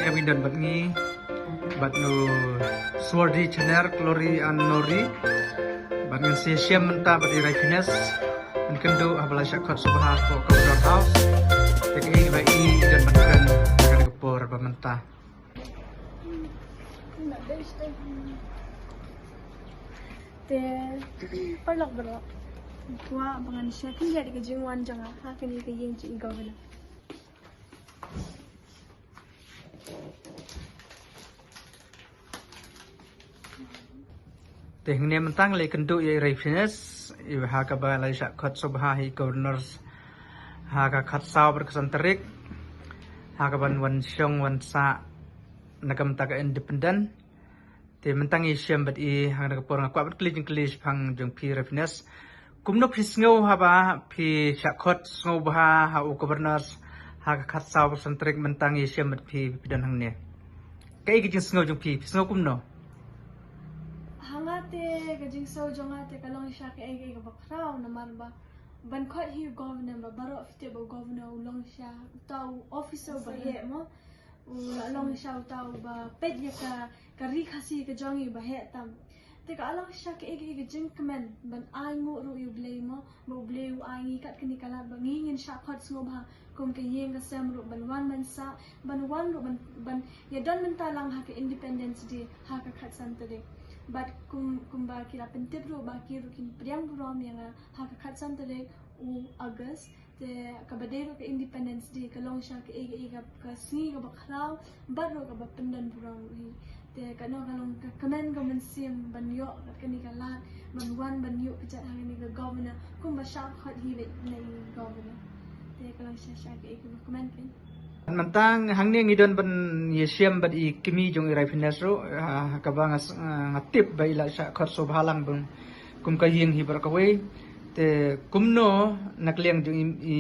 kami dan batngi batnu Swardi Channel Glory an Nori batngi siam menta bat irai fitness dan kendo habla syakot subah ko Governor House teki bai dan batkan akan kepor bamenta te parlok bro kuah abangan siya kaya di kejengwan jangan hakani kayeng ci governor tehne mentang le kendo ye refiness i ha ka ba lai syakot subah hi governors ha ka khat saw berkesanterik ha ka ban wan syong wan sa nakam ta ka independent te mentang i syam bat i ha ka por ngakwa bat klis phang jong pi refiness kumno phis ngau ha ba phi syakot ngau ba ha u governors ha ka khat saw berkesanterik mentang i syam bat phi pidan hang ne kai ki jing ngau jong phi ngau kumno hangate kajing so jongate kalong siya ke ay kabakraw naman ba ban khot hi governor ba baro fite ba governor ulong siya tau officer ba he mo ulong siya tau ba ped ya ka ri khasi ka jongi ba he tam te ka along siya ke ay kajing kamen ban ay ngo ru yu blay mo blay ay ngi kat kini kala ba ngingin siya khot ngo ba kung kayeng ka sam ru ban wan man sa ban wan ru ban ya don mentalang ha ka independence day ha ka khat santade but kumba kira pentip ro baki ro kin priang burom yang hakakat santale u August te kabadero ke independence day kalong siya ke ega ka singi ka bakraw baro ka bapendan burom hi te kalong ka kamen ka mensim banyo ka kani ka lahat banwan banyo pijat hangin ka governor kumba siya khat hi na governor te kalong siya ke ega kamen kin mentang hangni ngidon ban yesiam bat i kimi jong irai fitness ro ka ba ngatip bai la sha khot so bhalang bung kum ka ying hi bar ka we te kumno nakleng jong i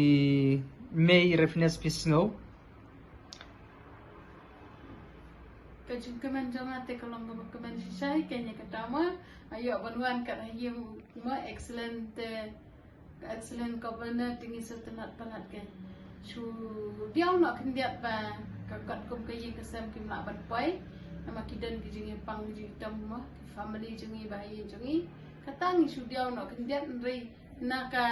mei irai fitness pisngo ka jung kaman jong ate kalong ba kaman shay kenya katama ayo banwan ka yim ma excellent governor tingi setenat panat ke chu diau nak kendiat ba kakat kum kayi kesam kim nak berpai nama kidan kijingi pang ji tamma family jingi bayi jingi katang chu diau nak kendiat nri naka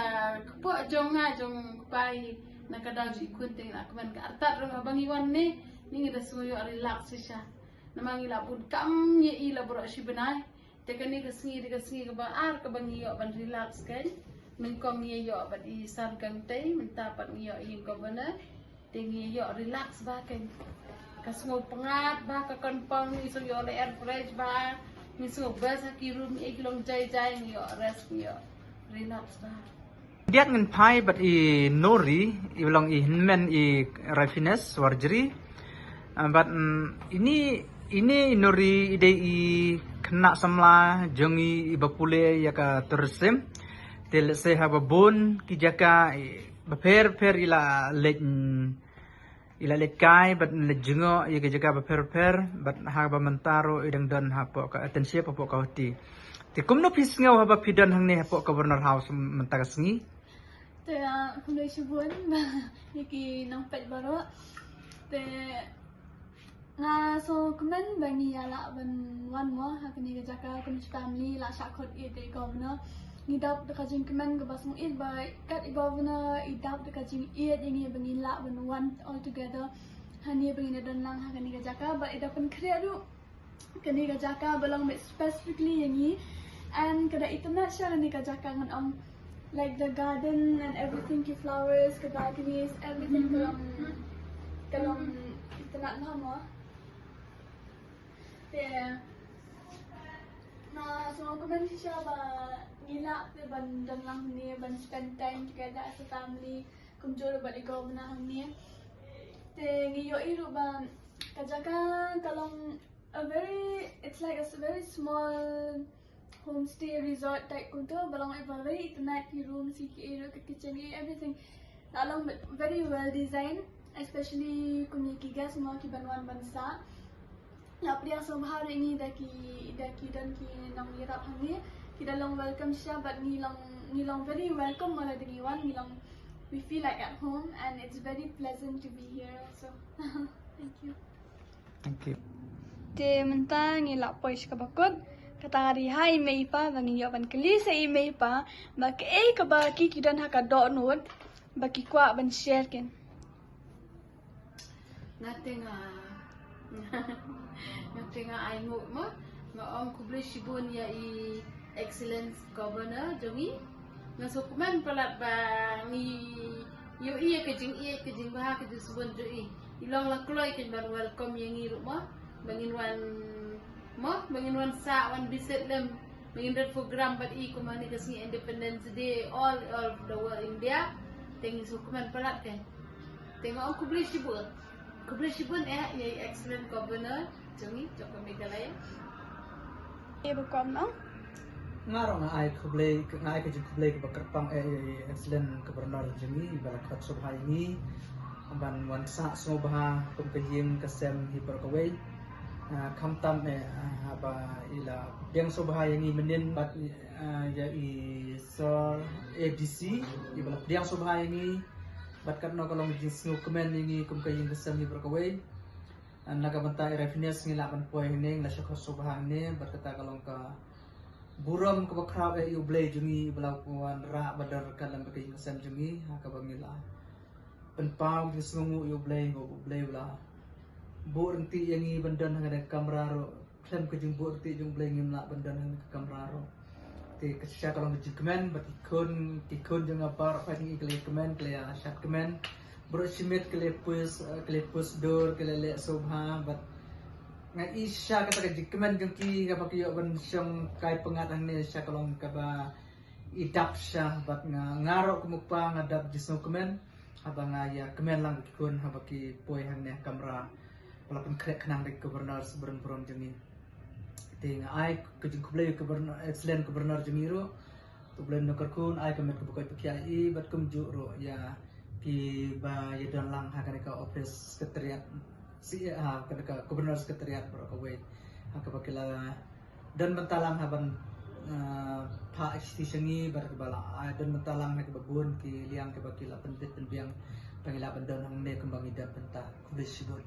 kepo jonga jong pai naka daji kunting nak men ka artat ro abang iwan ni ngi da suyo relax sha nama ngi la pun kam ye ila bro shi benai tekani ka singi ka ba ar ka bang yo ban relax kan nengkong yo bat i san kang tei mentapat yo ing governor tingi yo relax ba kan kasngo pengat ba ka konpong ni so yo le air fresh ba ni so ba sa ki room e kilong jai yo rest yo relax ba diat ngan pai bat i nori i long i men i refiness warjri bat ini nori ide i kena samla jongi i bakule ya ka tersim tel se haba bon ki jaka baper ila let kai bat le jungo ya ki jaka baper bat haba mentaro idang don hapo ka atensia po ka hoti te kumno pisngau haba pidan hang ne hapo Governor House mentaka sengi te kumno shubun yaki nang pet baro te nga so kumen bangi ala ban wan mo hakani ka jaka kun family la shakot ite governor ngidap dekat jing kemen ke basung it by kat governor idap dekat jing it yang bangin la ban one all together hani bangin dan lang hakani ka jaka but idap pen kre ru kani ka jaka belong specifically yang ni and kada internet sha ni ka jaka ngan like the garden and everything ki flowers ke balconies everything kalong internet na mo nah so kemen siya ba nila te ban dan lang ni ban spend time together as a family kumjolo ba ligaw na ni te ngiyo iru ba kajaka kalong it's like a very small homestay resort type kunto balong iba very internet room siki iru kitchen everything along very well designed especially kumiki gas mo ki banwan bansa la priya sombhar ini daki dan ki nang yirap hangi kita long welcome siya but nilong very welcome mala dingiwan nilong we feel like at home and it's very pleasant to be here also thank you Okay. Te mentang ngilak pois ka bakot kata hari hai mei pa bang yo ban keli sa email pa ba ke ka ba ki kidan ha ka do nut ba ki kwa ban share ken Ngating ngating ai ngu mo ong kubli shibun ya I excellence governor jongi ngasukuman palat ba ngi yu iya kejing bah kejing subun jo ilong la kloy ken ban welcome yang ngi rumah bangin wan sa wan visit them bangin that program but kumani kasi Independence Day all the world India tengi sukuman palat kan tengok ong kubli shibun ya excellent governor jongi Joko Meghalaya e ba kom no Ngaro nga ay kublay nga ay kajud kublay ka bakarpang excellent gobernador jemi balakat subha ini ban wansa sobha kum kayim kasem hibar kaway kamtam haba ila yang sobha yang menin bat ya I so ADC ibala yang sobha ini bat karno kalong jisnu kemen ini kum kayim kasem hibar kaway nagabanta refinance ngilaban poy hining la syakho sobha ini bat kata kalong ka buram ke bakrab ublay jungi belakuan ra badar kalam bagi kasam jungi ka bangila penpau di sungu ublay go ublay bla burti yang I bandan hang kamera ro klem ke jung burti jung blay ngimla bandan hang kamera ro ti kesya kalong jikmen bat ikun jung apa fighting ikle kemen kle syat kemen bro simit kle pus dor kle le sobha bat nga isya kata jikmen jungki ka pakiyo ban syang kai pengatang ni sya kalong ka ba idap sya bat ngaro kumukpa ngadap jisno kemen haba nga ya kemen lang kikun haba ki poy hang ne kamera walaupun krek nang dik gubernur seberen prom jemi te nga ai kujung kublay gubernur excellent gubernur jemi ro to blem no karkun ai kamet kubukai pakiai bat kumju ro ya ki ba yedan lang ha ka office sekretariat si kada gubernur sekretariat Berkaway haka bakila dan bentalang haban pa extensioni berbala dan bentalang haka babun ki liang ke bakila pentit penbiang pangilaban dan hang ne kembang ida benta kubis sibur